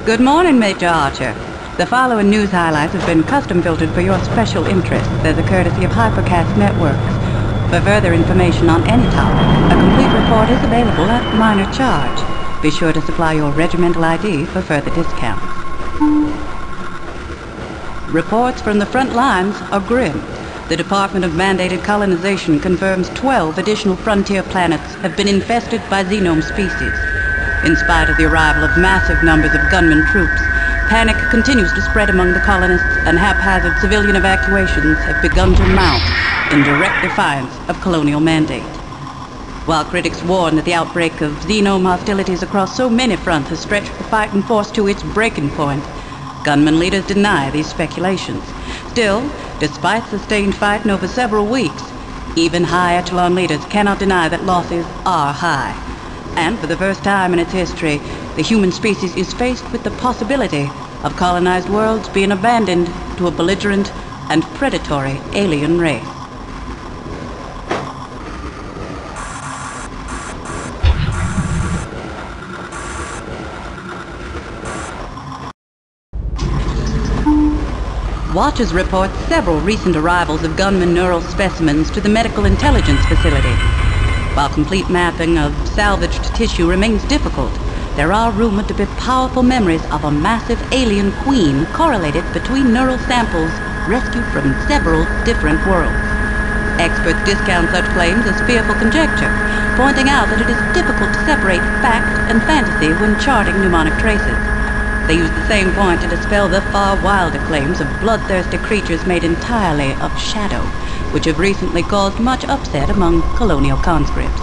Good morning, Major Archer. The following news highlights have been custom filtered for your special interest as a courtesy of Hypercast Networks. For further information on any topic, a complete report is available at minor charge. Be sure to supply your regimental ID for further discounts. Reports from the front lines are grim. The Department of Mandated Colonization confirms 12 additional frontier planets have been infested by xenome species. In spite of the arrival of massive numbers of gunman troops, panic continues to spread among the colonists, and haphazard civilian evacuations have begun to mount in direct defiance of colonial mandate. While critics warn that the outbreak of xenome hostilities across so many fronts has stretched the fighting force to its breaking point, gunman leaders deny these speculations. Still, despite sustained fighting over several weeks, even high echelon leaders cannot deny that losses are high. And for the first time in its history, the human species is faced with the possibility of colonized worlds being abandoned to a belligerent and predatory alien race. Watchers report several recent arrivals of gunman neural specimens to the Medical Intelligence Facility. While complete mapping of salvaged tissue remains difficult, there are rumored to be powerful memories of a massive alien queen correlated between neural samples rescued from several different worlds. Experts discount such claims as fearful conjecture, pointing out that it is difficult to separate fact and fantasy when charting mnemonic traces. They use the same point to dispel the far wilder claims of bloodthirsty creatures made entirely of shadow, which have recently caused much upset among colonial conscripts.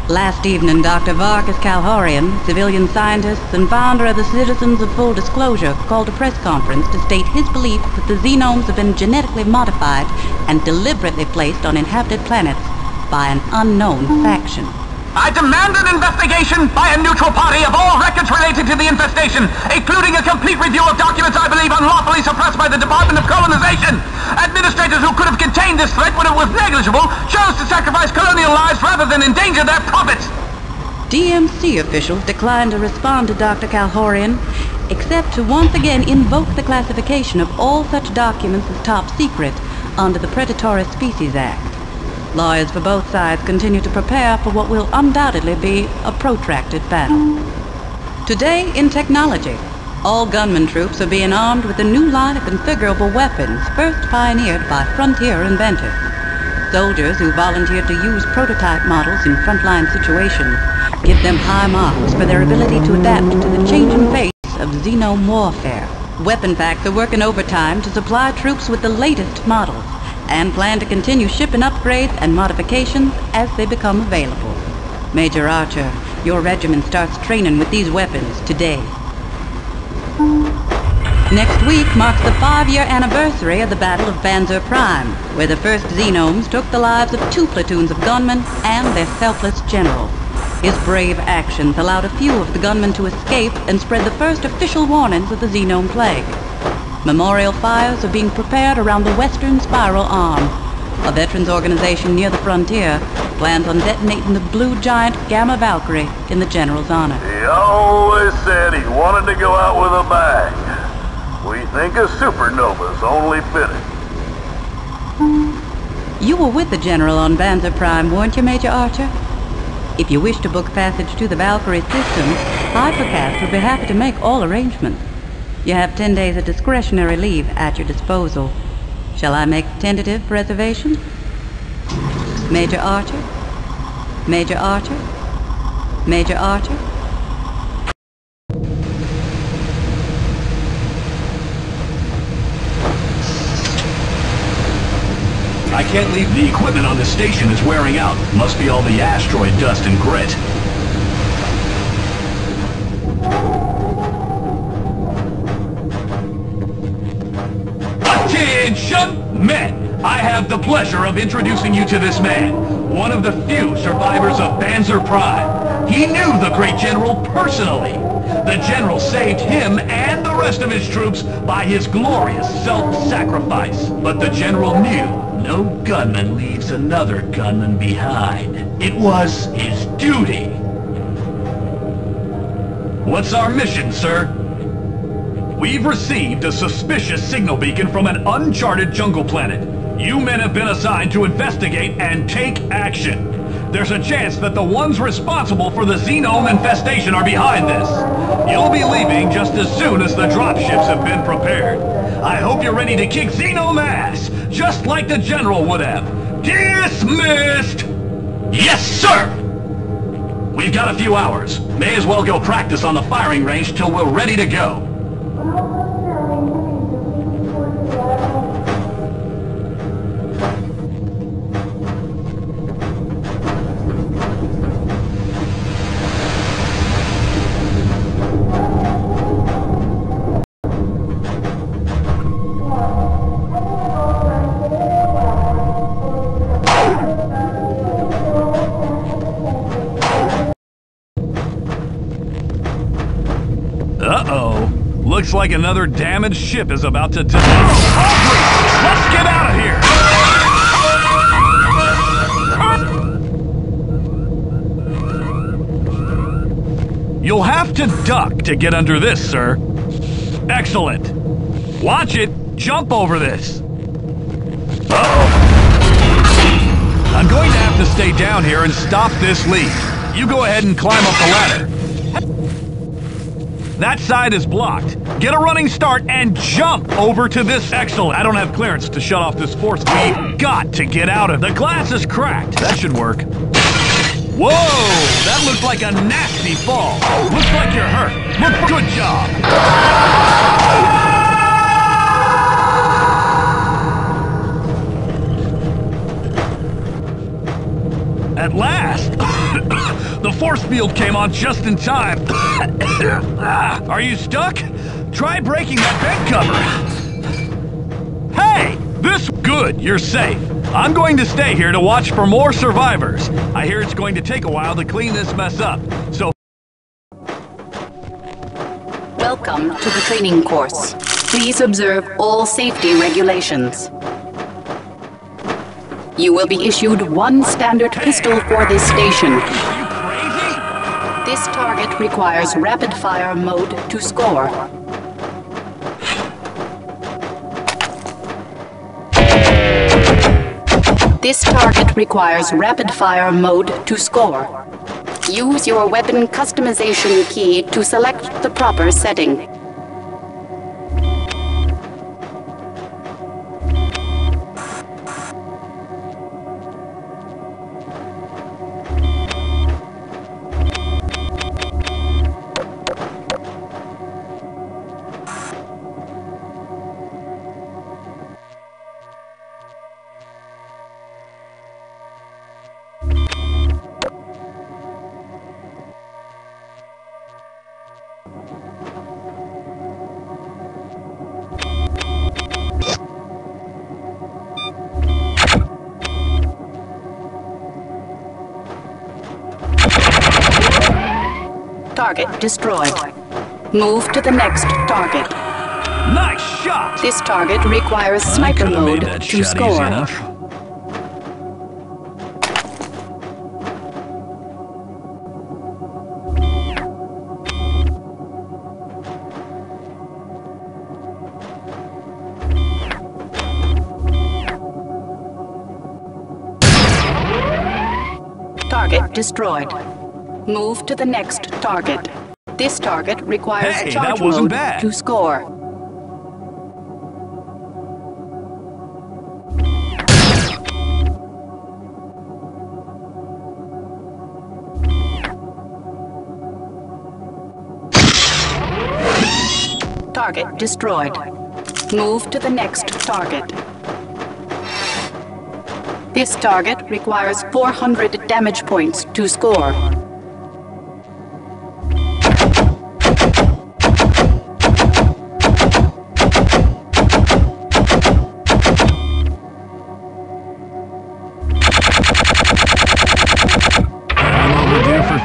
Last evening, Dr. Vargas Calhorian, civilian scientist and founder of the Citizens of Full Disclosure, called a press conference to state his belief that the xenomes have been genetically modified and deliberately placed on inhabited planets by an unknown faction. I demand an investigation by a neutral party of all records related to the infestation, including a complete review of documents I believe unlawfully suppressed by the Department of Colonization. Administrators who could have contained this threat when it was negligible chose to sacrifice colonial lives rather than endanger their profits. DMC officials declined to respond to Dr. Calhorian, except to once again invoke the classification of all such documents as top secret under the Predatory Species Act. Lawyers for both sides continue to prepare for what will undoubtedly be a protracted battle. Today in technology, all gunman troops are being armed with a new line of configurable weapons first pioneered by frontier inventors. Soldiers who volunteered to use prototype models in frontline situations give them high marks for their ability to adapt to the changing face of xenome warfare. Weapon packs are working overtime to supply troops with the latest models, and plan to continue shipping upgrades and modifications as they become available. Major Archer, your regiment starts training with these weapons today. Next week marks the 5-year anniversary of the Battle of Banzer Prime, where the first xenomes took the lives of 2 platoons of gunmen and their selfless general. His brave actions allowed a few of the gunmen to escape and spread the first official warnings of the xenome plague. Memorial fires are being prepared around the Western Spiral Arm. A veterans organization near the frontier plans on detonating the Blue Giant Gamma Valkyrie in the General's honor. He always said he wanted to go out with a bang. We think a supernova's only fitting. You were with the General on Banzer Prime, weren't you, Major Archer? If you wish to book passage to the Valkyrie system, Hypercast would be happy to make all arrangements. You have 10 days of discretionary leave at your disposal. Shall I make tentative reservations? Major Archer? Major Archer? Major Archer? I can't leave. The equipment on the station is wearing out. Must be all the asteroid dust and grit. Attention, men! I have the pleasure of introducing you to this man, one of the few survivors of Banzer Prime. He knew the great general personally. The general saved him and the rest of his troops by his glorious self-sacrifice. But the general knew no gunman leaves another gunman behind. It was his duty. What's our mission, sir? We've received a suspicious signal beacon from an uncharted jungle planet. You men have been assigned to investigate and take action. There's a chance that the ones responsible for the xenome infestation are behind this. You'll be leaving just as soon as the dropships have been prepared. I hope you're ready to kick xenome ass, just like the General would have. Dismissed! Yes, sir! We've got a few hours. May as well go practice on the firing range till we're ready to go. Uh-oh. Looks like another damaged ship is about to... Oh, let's get out of here! You'll have to duck to get under this, sir. Excellent. Watch it. Jump over this. Uh-oh. I'm going to have to stay down here and stop this leak. You go ahead and climb up the ladder. That side is blocked. Get a running start and jump over to this. Excellent. I don't have clearance to shut off this force. We've got to get out of it. The glass is cracked. That should work. Whoa! That looked like a nasty fall. Looks like you're hurt. Good job. At last! The force field came on just in time. Are you stuck? Try breaking that bed cover. Hey! This... Good, you're safe. I'm going to stay here to watch for more survivors. I hear it's going to take a while to clean this mess up, so... Welcome to the training course. Please observe all safety regulations. You will be issued one standard pistol for this station. Are you crazy? This target requires rapid-fire mode to score. This target requires rapid-fire mode to score. Use your weapon customization key to select the proper setting. Target destroyed. Move to the next target. Nice shot! This target requires sniper mode to score. Target destroyed. Move to the next target. This target requires charge mode to score. Target destroyed. Move to the next target. This target requires 400 damage points to score.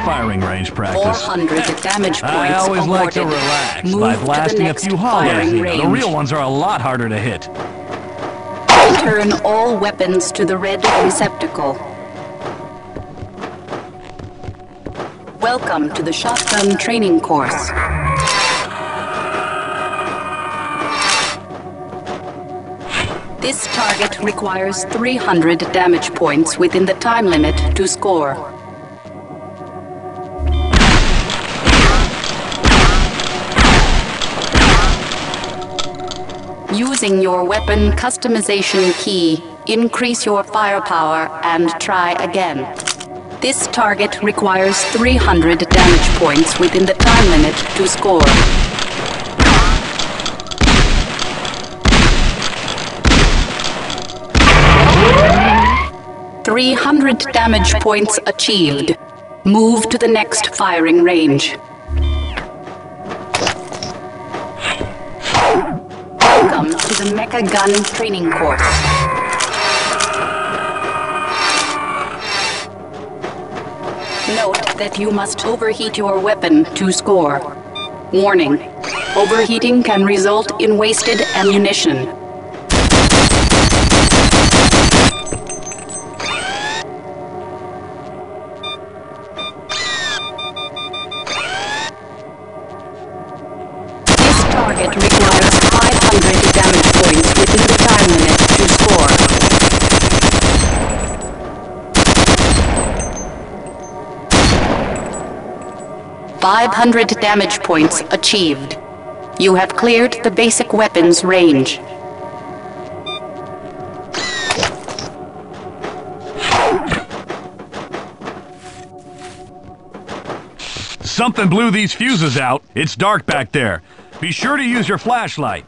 Firing range practice. 400 damage points I always awarded. like to relax Move by to the blasting a next few firing hollows. range. The real ones are a lot harder to hit. Return all weapons to the red receptacle. Welcome to the shotgun training course. This target requires 300 damage points within the time limit to score. Using your weapon customization key, increase your firepower and try again. This target requires 300 damage points within the time limit to score. 300 damage points achieved. Move to the next firing range. Welcome to the Mecha Gun training course. Note that you must overheat your weapon to score. Warning: overheating can result in wasted ammunition. This target requires 500 damage points within the time limit to score. .500 damage points achieved. You have cleared the basic weapons range. Something blew these fuses out. It's dark back there. Be sure to use your flashlight.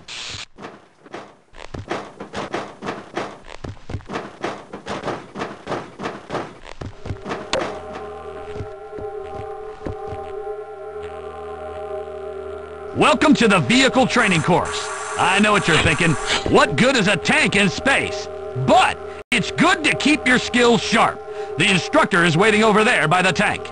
Welcome to the vehicle training course. I know what you're thinking. What good is a tank in space? But it's good to keep your skills sharp. The instructor is waiting over there by the tank.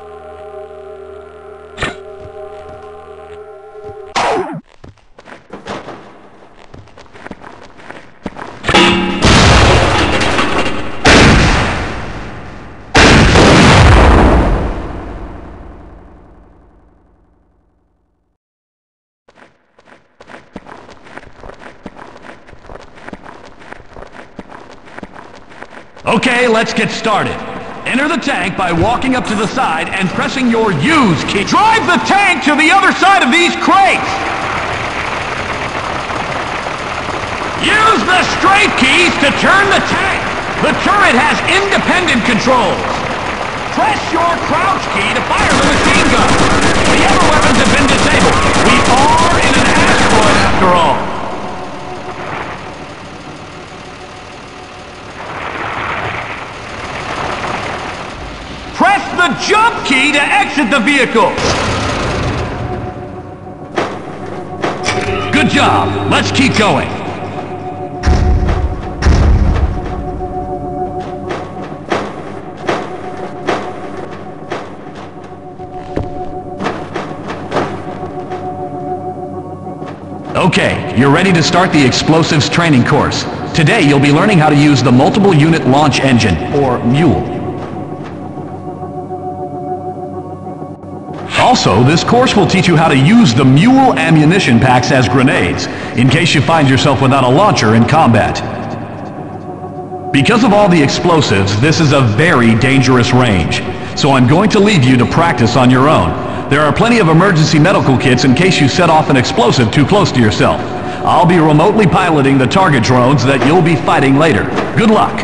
Okay, let's get started. Enter the tank by walking up to the side and pressing your use key. Drive the tank to the other side of these crates! Use the strafe keys to turn the tank. The turret has independent controls. Press your crouch key to fire the machine gun. The other weapons have been disabled. We are in an asteroid after all. Press the jump key to exit the vehicle! Good job. Let's keep going. Okay, you're ready to start the explosives training course. Today you'll be learning how to use the multiple unit launch engine, or MULE. Also, this course will teach you how to use the MULE ammunition packs as grenades, in case you find yourself without a launcher in combat. Because of all the explosives, this is a very dangerous range, so I'm going to leave you to practice on your own. There are plenty of emergency medical kits in case you set off an explosive too close to yourself. I'll be remotely piloting the target drones that you'll be fighting later. Good luck!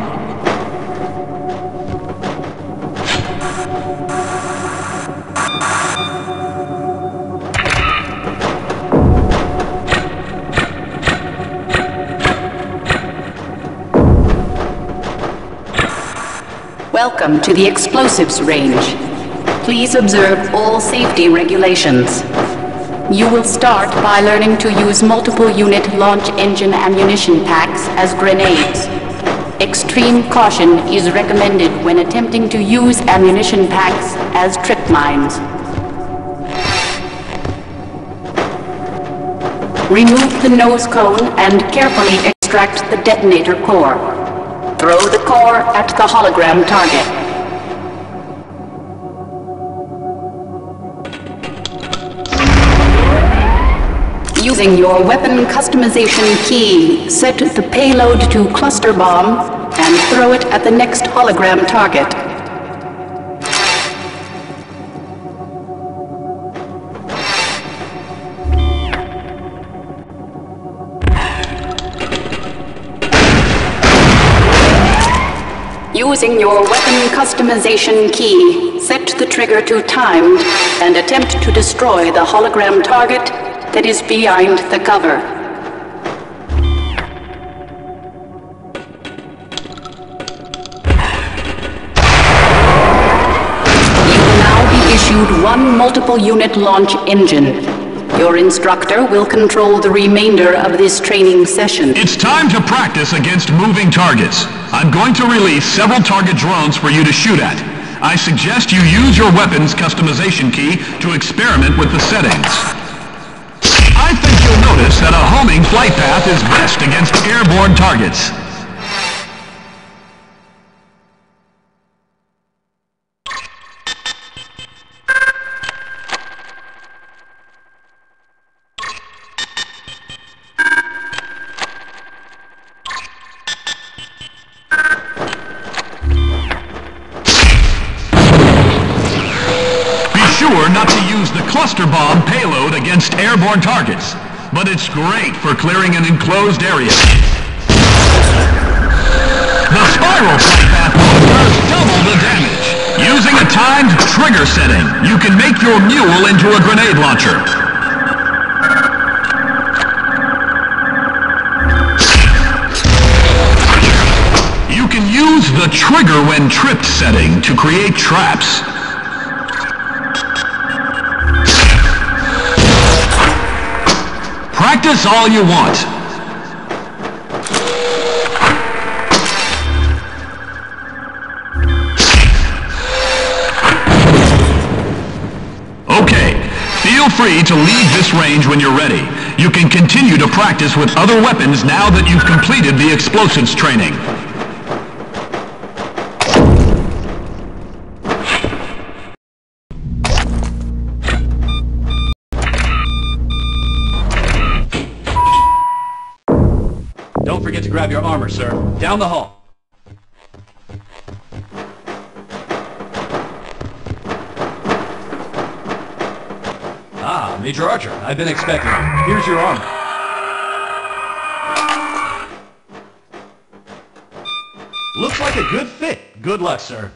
Welcome to the explosives range. Please observe all safety regulations. You will start by learning to use multiple unit launch engine ammunition packs as grenades. Extreme caution is recommended when attempting to use ammunition packs as trip mines. Remove the nose cone and carefully extract the detonator core. Throw the core at the hologram target. Using your weapon customization key, set the payload to cluster bomb and throw it at the next hologram target. Using your weapon customization key, set the trigger to timed and attempt to destroy the hologram target that is behind the cover. You will now be issued one multiple unit launch engine. Your instructor will control the remainder of this training session. It's time to practice against moving targets. I'm going to release several target drones for you to shoot at. I suggest you use your weapon's customization key to experiment with the settings. I think you'll notice that a homing flight path is best against airborne targets. Sure not to use the cluster bomb payload against airborne targets, but it's great for clearing an enclosed area. The spiral flight path mode does double the damage. Using a timed trigger setting, you can make your mule into a grenade launcher. You can use the trigger when tripped setting to create traps. Practice all you want. Okay, feel free to leave this range when you're ready. You can continue to practice with other weapons now that you've completed the explosives training. Don't forget to grab your armor, sir. Down the hall. Ah, Major Archer, I've been expecting you. Here's your armor. Looks like a good fit. Good luck, sir.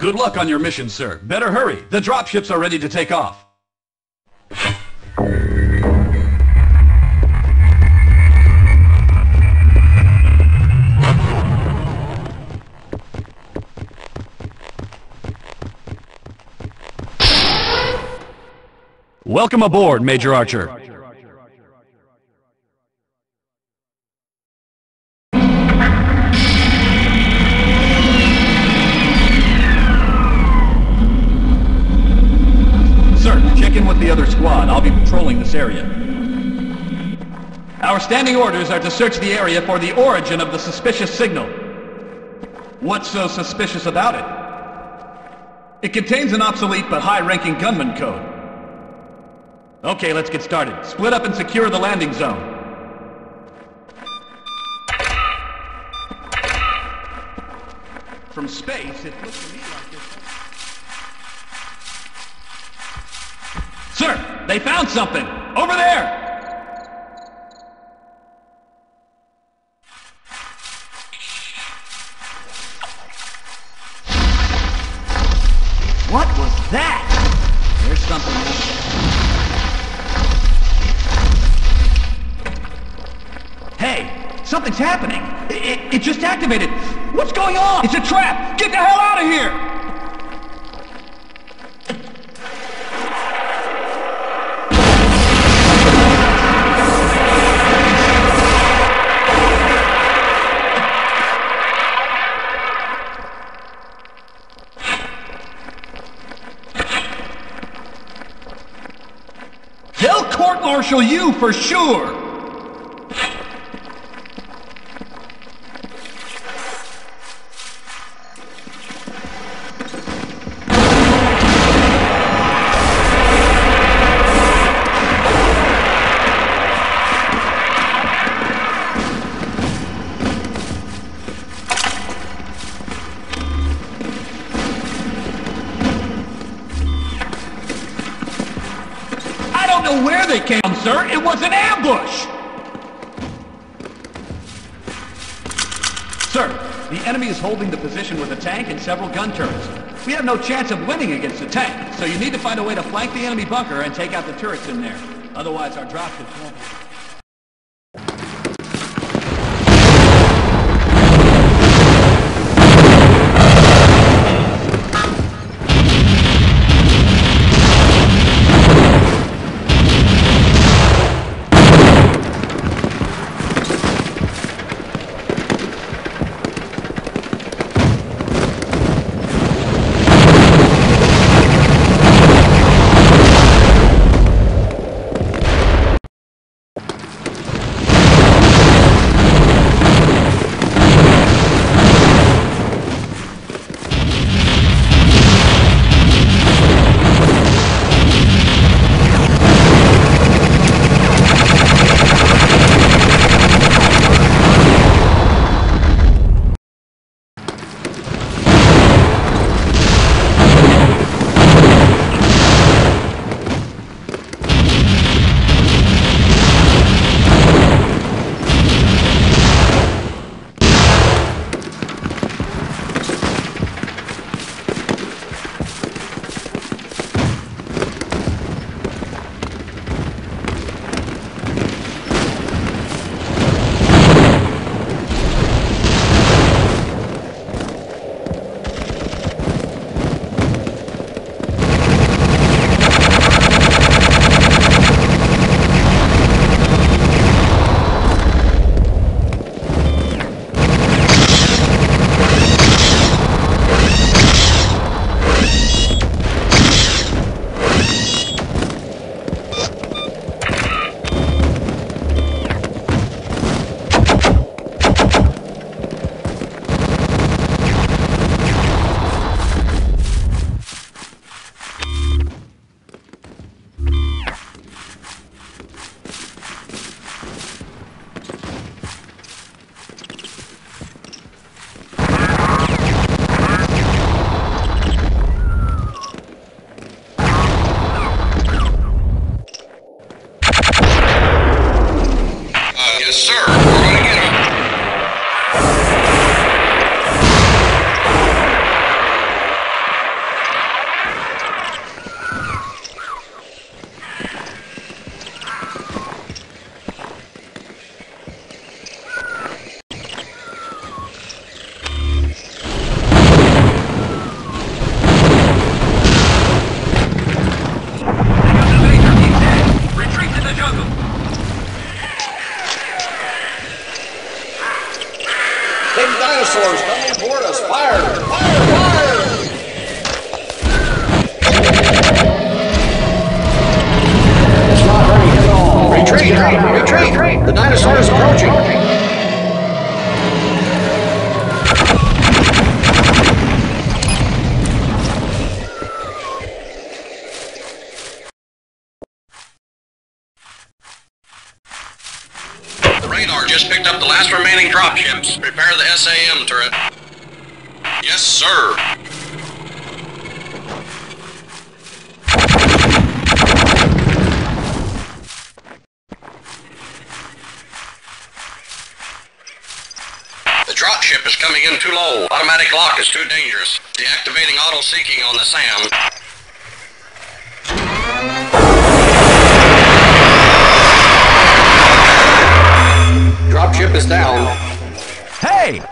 Good luck on your mission, sir. Better hurry. The dropships are ready to take off. Welcome aboard, Major Archer. Check in with the other squad. I'll be patrolling this area. Our standing orders are to search the area for the origin of the suspicious signal. What's so suspicious about it? It contains an obsolete but high-ranking gunman code. Okay, let's get started. Split up and secure the landing zone. From space, it looks to me like this. Sir, they found something! Over there! What was that? There's something else. Hey, something's happening. It just activated. What's going on? It's a trap! Get the hell out of here! They'll court-martial you for sure! they came, sir. It was an ambush! Sir, the enemy is holding the position with a tank and several gun turrets. We have no chance of winning against the tank, so you need to find a way to flank the enemy bunker and take out the turrets in there. Otherwise, our dropships won't be... Yes, sir. We're going to get him. Retreat to the jungle! Big dinosaurs coming toward us! Fire! Fire! Fire! It's not ready at all. Retreat! Retreat! The dinosaur is approaching! Radar just picked up the last remaining dropships. Prepare the SAM turret. Yes, sir. The dropship is coming in too low. Automatic lock is too dangerous. Deactivating auto-seeking on the SAM. Dropship is down. Hey!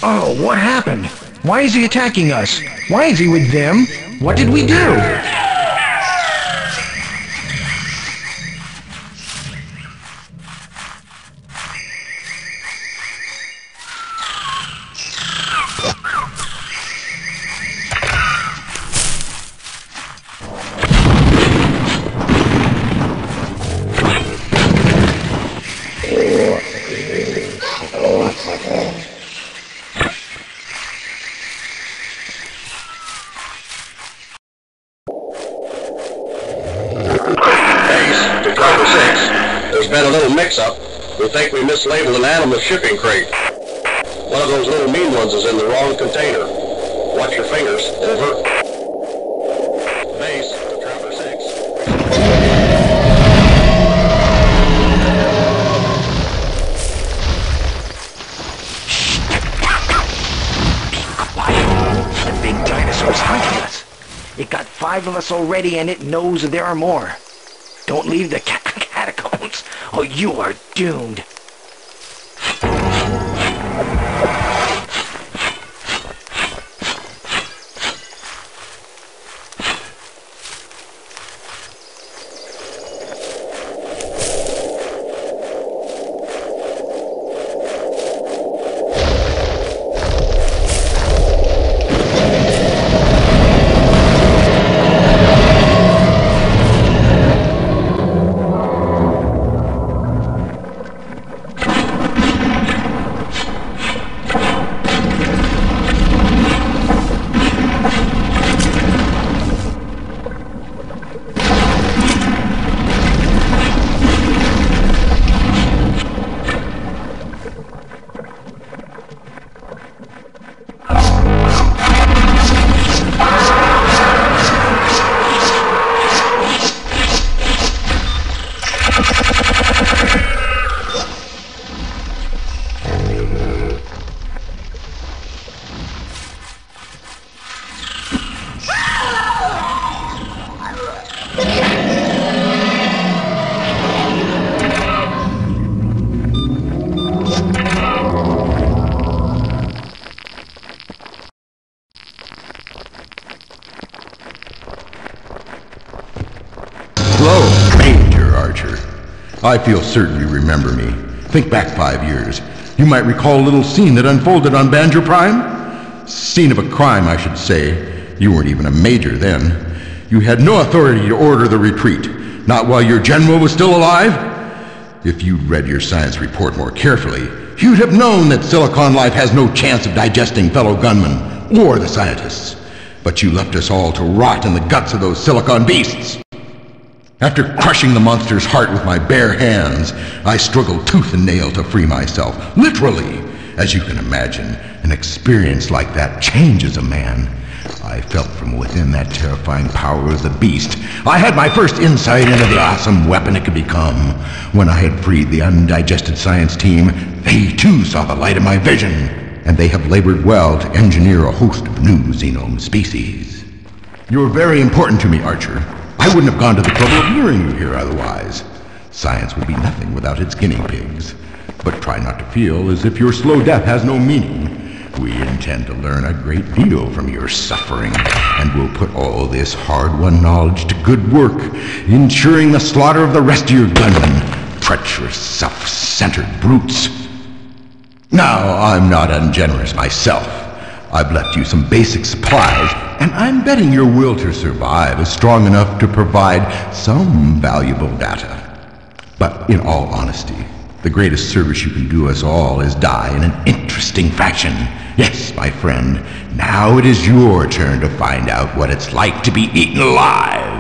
Oh, what happened? Why is he attacking us? Why is he with them? What did we do? There's been a little mix-up. We think we mislabeled an animal shipping crate. One of those little mean ones is in the wrong container. Watch your fingers. Over. Base to Trapper 6. Be quiet. The big dinosaur's hunting us. It got 5 of us already, and it knows there are more. Don't leave the catacombs, or you are doomed. Hello, Major Archer. I feel certain you remember me. Think back 5 years. You might recall a little scene that unfolded on Banjo Prime. Scene of a crime, I should say. You weren't even a major then. You had no authority to order the retreat, not while your general was still alive. If you'd read your science report more carefully, you'd have known that Silicon life has no chance of digesting fellow gunmen or the scientists. But you left us all to rot in the guts of those Silicon beasts. After crushing the monster's heart with my bare hands, I struggled tooth and nail to free myself. Literally. As you can imagine, an experience like that changes a man. I felt from within that terrifying power of the beast. I had my first insight into the awesome weapon it could become. When I had freed the undigested science team, they too saw the light of my vision. And they have labored well to engineer a host of new xenome species. You're very important to me, Archer. I wouldn't have gone to the trouble of luring you here otherwise. Science would be nothing without its guinea pigs. But try not to feel as if your slow death has no meaning. We intend to learn a great deal from your suffering, and we'll put all this hard-won knowledge to good work, ensuring the slaughter of the rest of your gunmen, treacherous, self-centered brutes. Now, I'm not ungenerous myself. I've left you some basic supplies, and I'm betting your will to survive is strong enough to provide some valuable data. But in all honesty, the greatest service you can do us all is die in an interesting fashion. Yes, my friend, now it is your turn to find out what it's like to be eaten alive.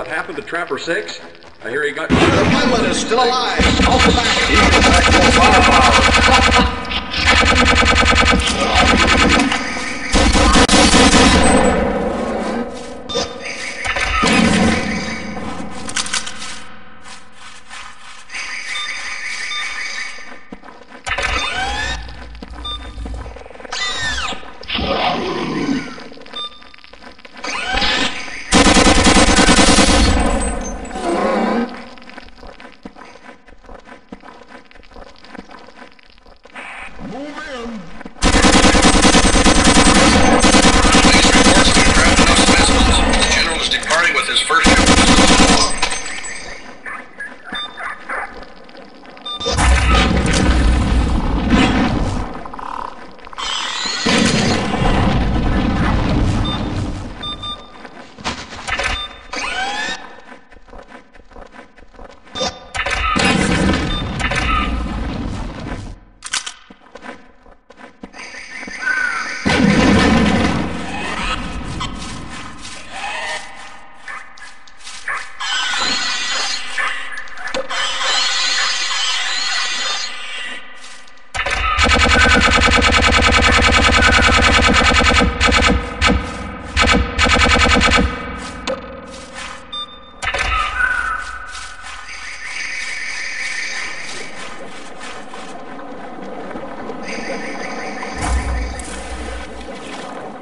happened to Trapper 6? I hear he got... The gunman is still alive. Call for backup. He's got actual firepower.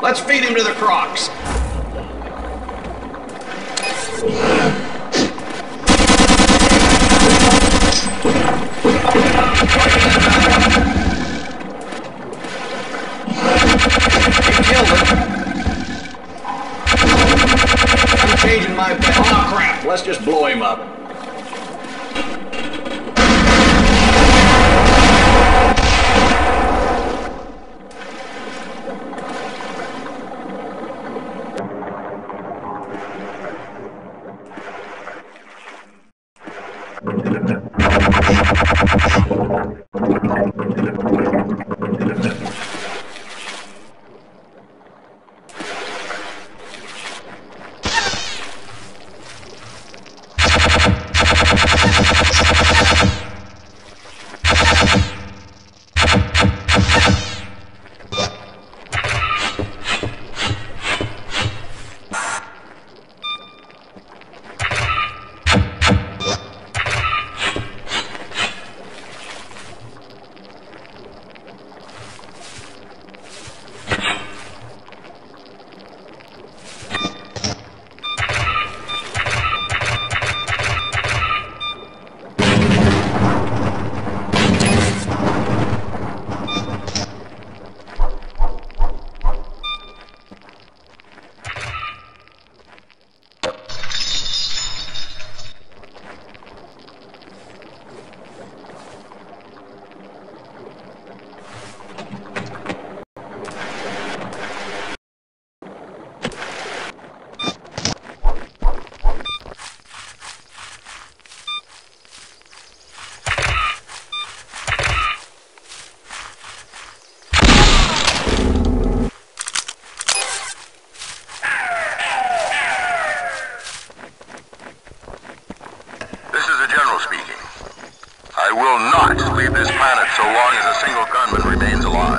Let's feed him to the crocs. He killed it. I'm changing my bet. Oh crap, let's just blow him up. Leave this planet so long as a single gunman remains alive.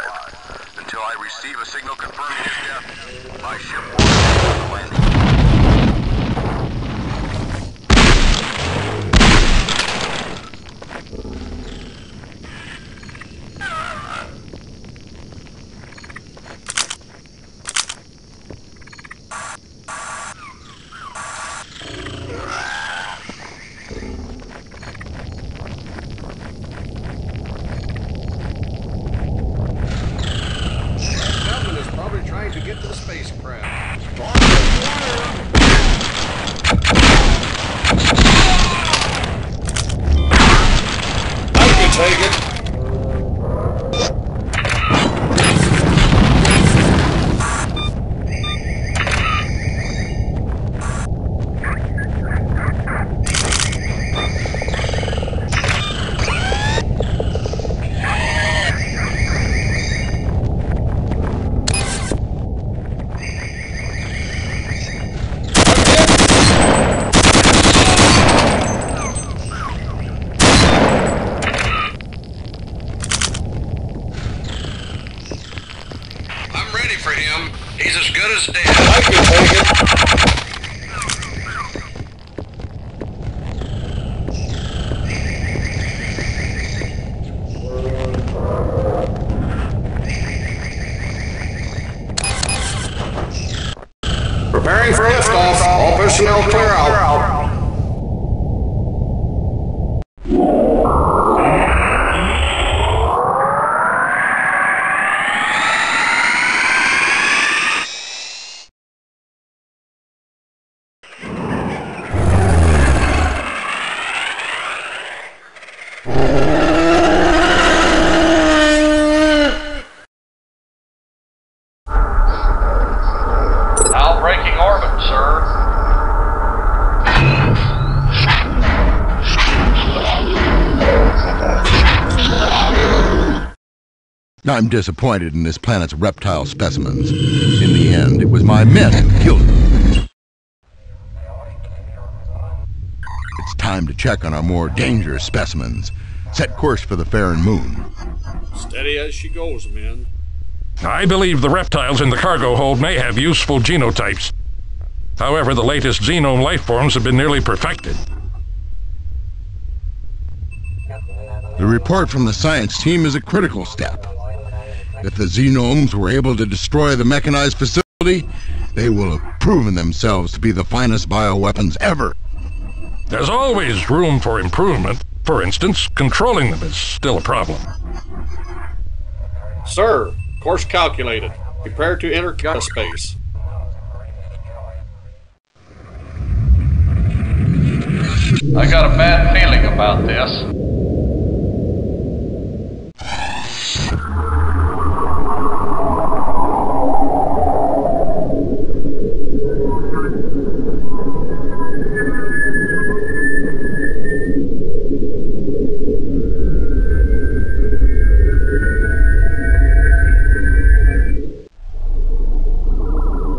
Until I receive a signal confirming his death, my ship will remain on the landing. To get to the spacecraft. for him. He's as good as dead. Thank you, Pagan. Preparing for liftoff. All personnel clear out. Now breaking orbit, sir. I'm disappointed in this planet's reptile specimens. In the end, it was my men who killed them. It's time to check on our more dangerous specimens. Set course for the Farron Moon. Steady as she goes, men. I believe the reptiles in the cargo hold may have useful genotypes. However, the latest xenome life forms have been nearly perfected. The report from the science team is a critical step. If the xenomes were able to destroy the mechanized facility, they will have proven themselves to be the finest bioweapons ever. There's always room for improvement. For instance, controlling them is still a problem. Sir, course calculated. Prepare to enter space. I got a bad feeling about this.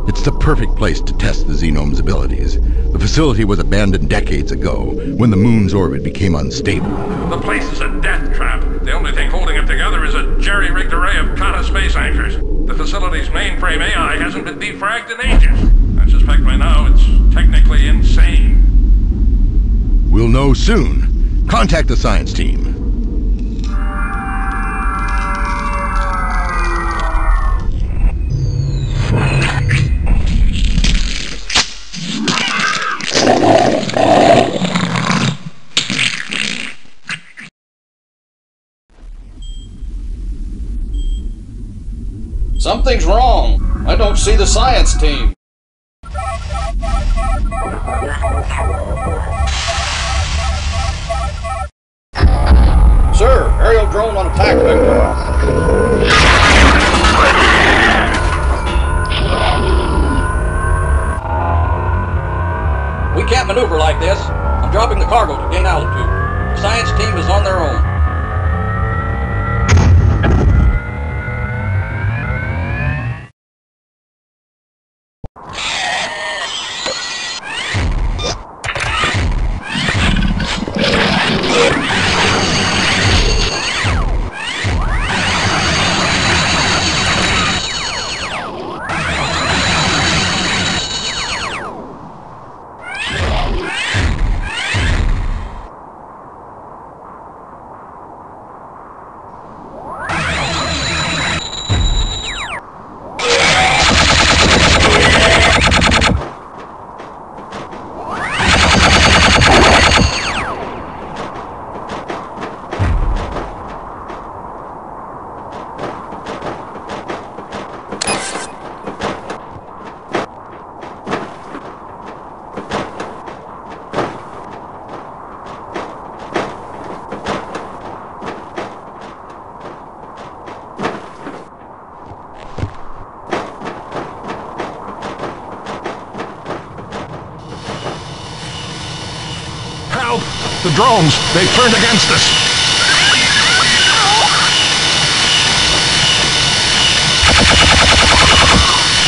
It's the perfect place to test the xenome's abilities. The facility was abandoned decades ago, when the moon's orbit became unstable. The place is a death trap. The only thing holding it together is a jerry-rigged array of Kata space anchors. The facility's mainframe AI hasn't been defragged in ages. I suspect by now it's technically insane. We'll know soon. Contact the science team. Something's wrong. I don't see the science team. Sir, aerial drone on attack vector. We can't maneuver like this. I'm dropping the cargo to gain altitude. The science team is on their own. Help! The drones! They've turned against us!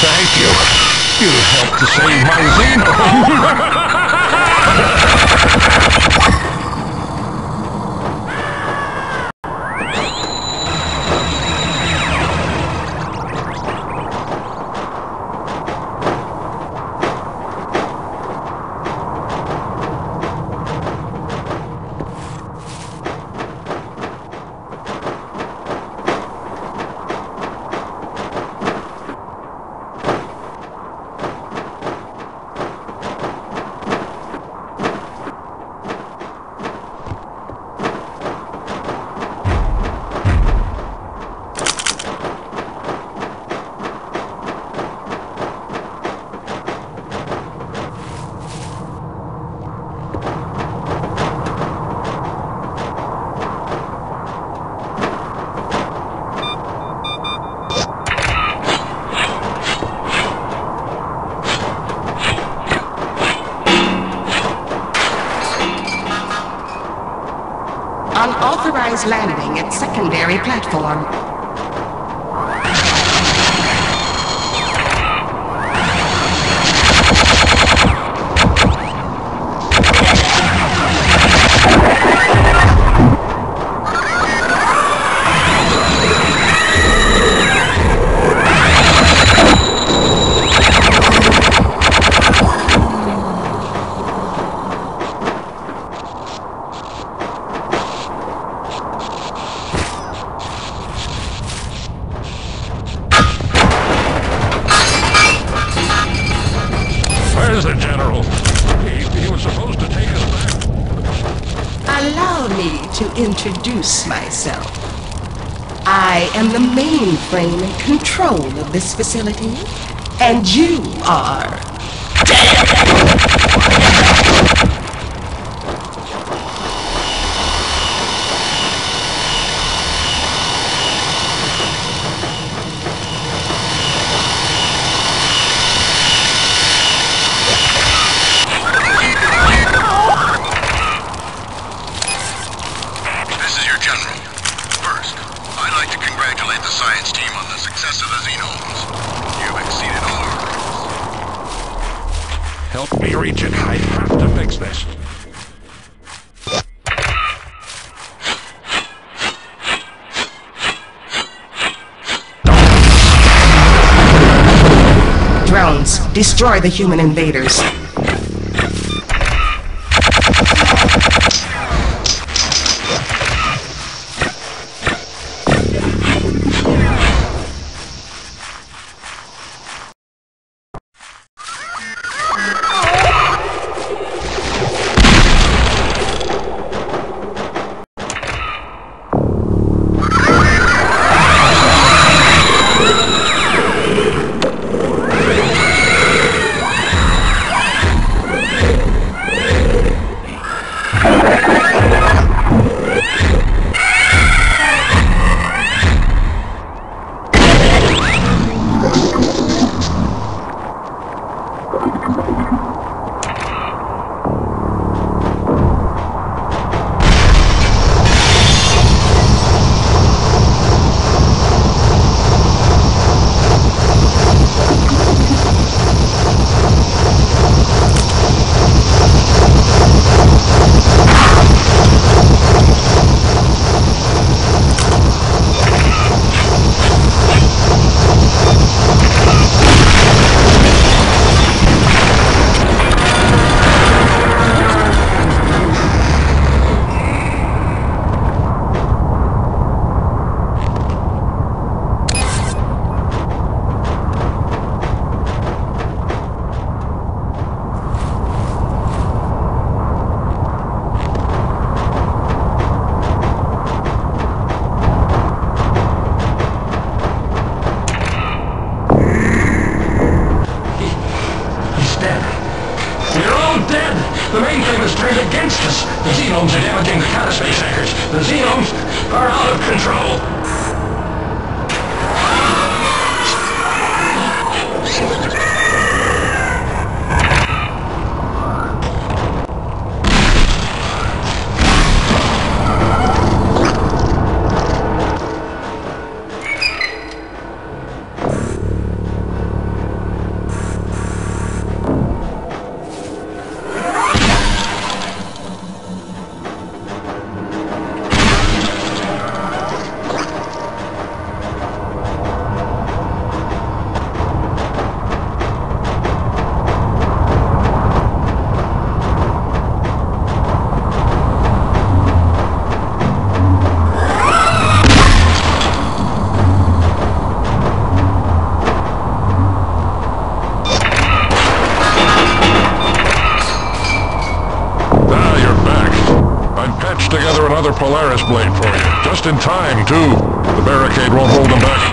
Thank you. You helped to save my xenome! Rams Landing at secondary platform. Where's the General? He was supposed to take us back. Allow me to introduce myself. I am the mainframe in control of this facility, and you are This is your General. First, I'd like to congratulate the science team on the success of the Xenomes. You've exceeded all our hopes. Help me reach it. I have to fix this. drones. Destroy the human invaders. The mainframe is turned against us. The Xenomes are damaging the counterspace anchors. The Xenomes are out of control. Together another Polaris blade for you. Just in time, too. The barricade won't hold them back.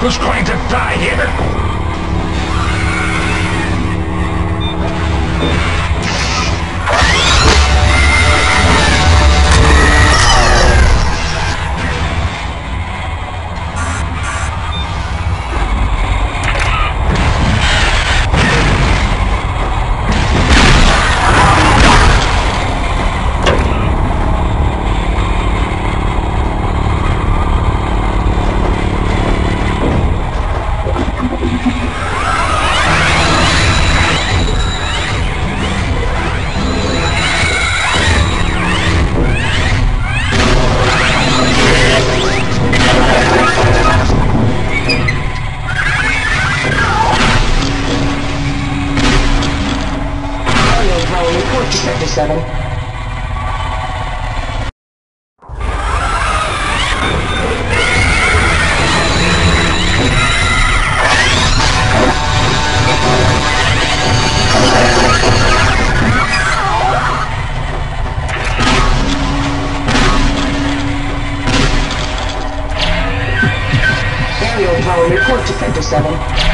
Who's going to die here? Report to Sector 7.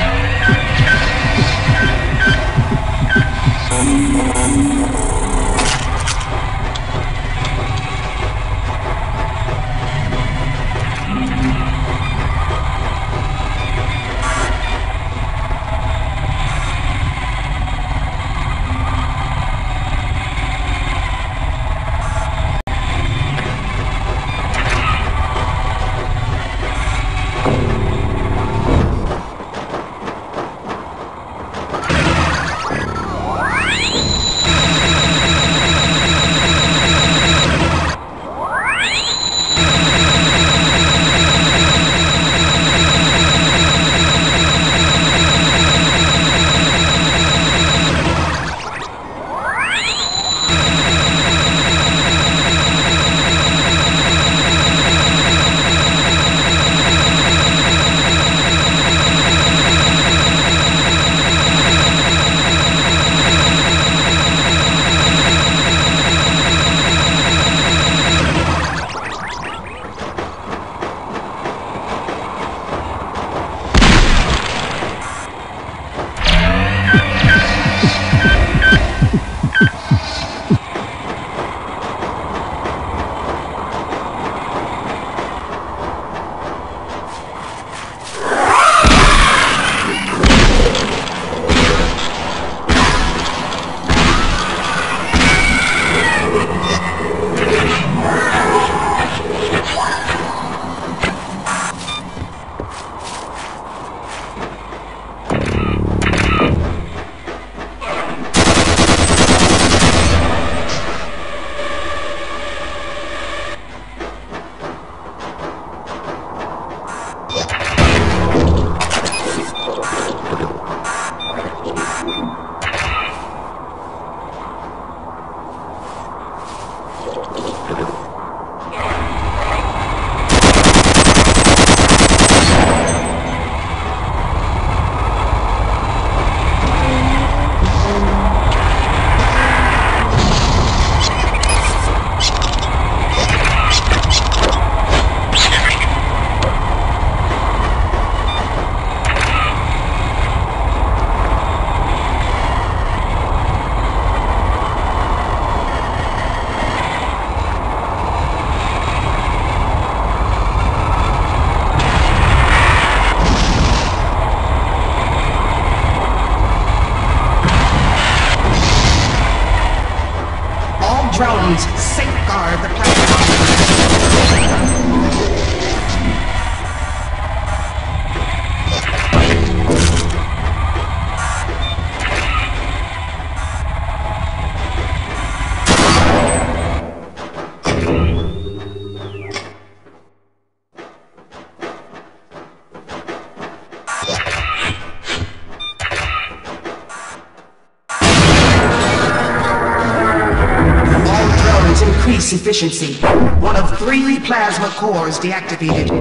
Drones, safeguard the platform. Increase efficiency. One of 3 plasma cores deactivated.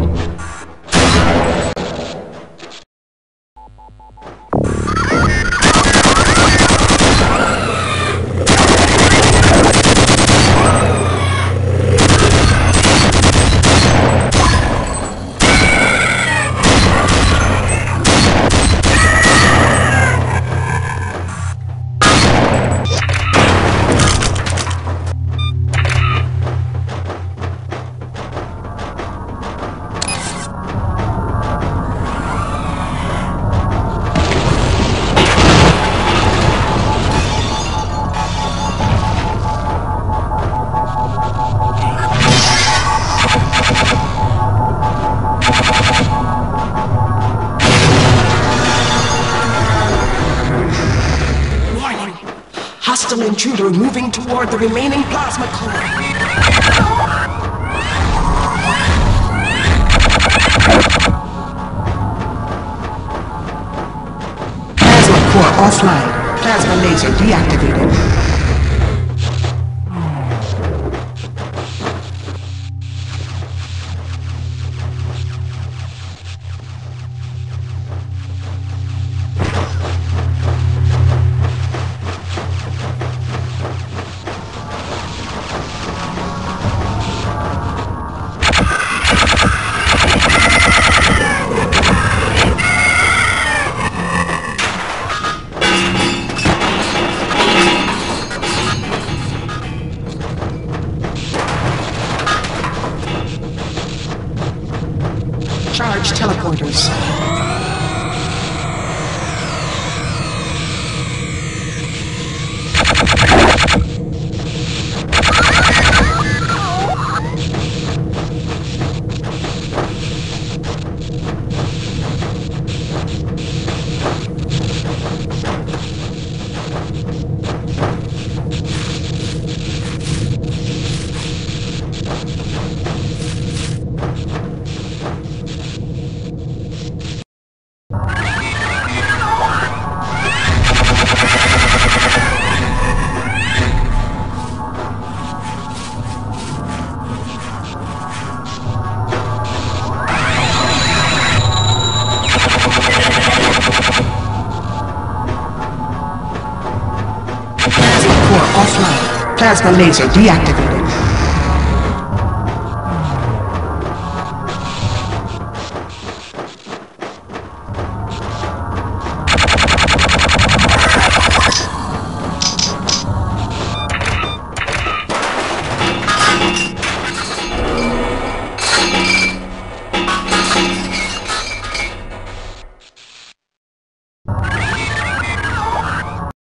intruder moving toward the remaining plasma core. Plasma core offline. Plasma laser deactivated. Charge teleporters. Plasma laser deactivated.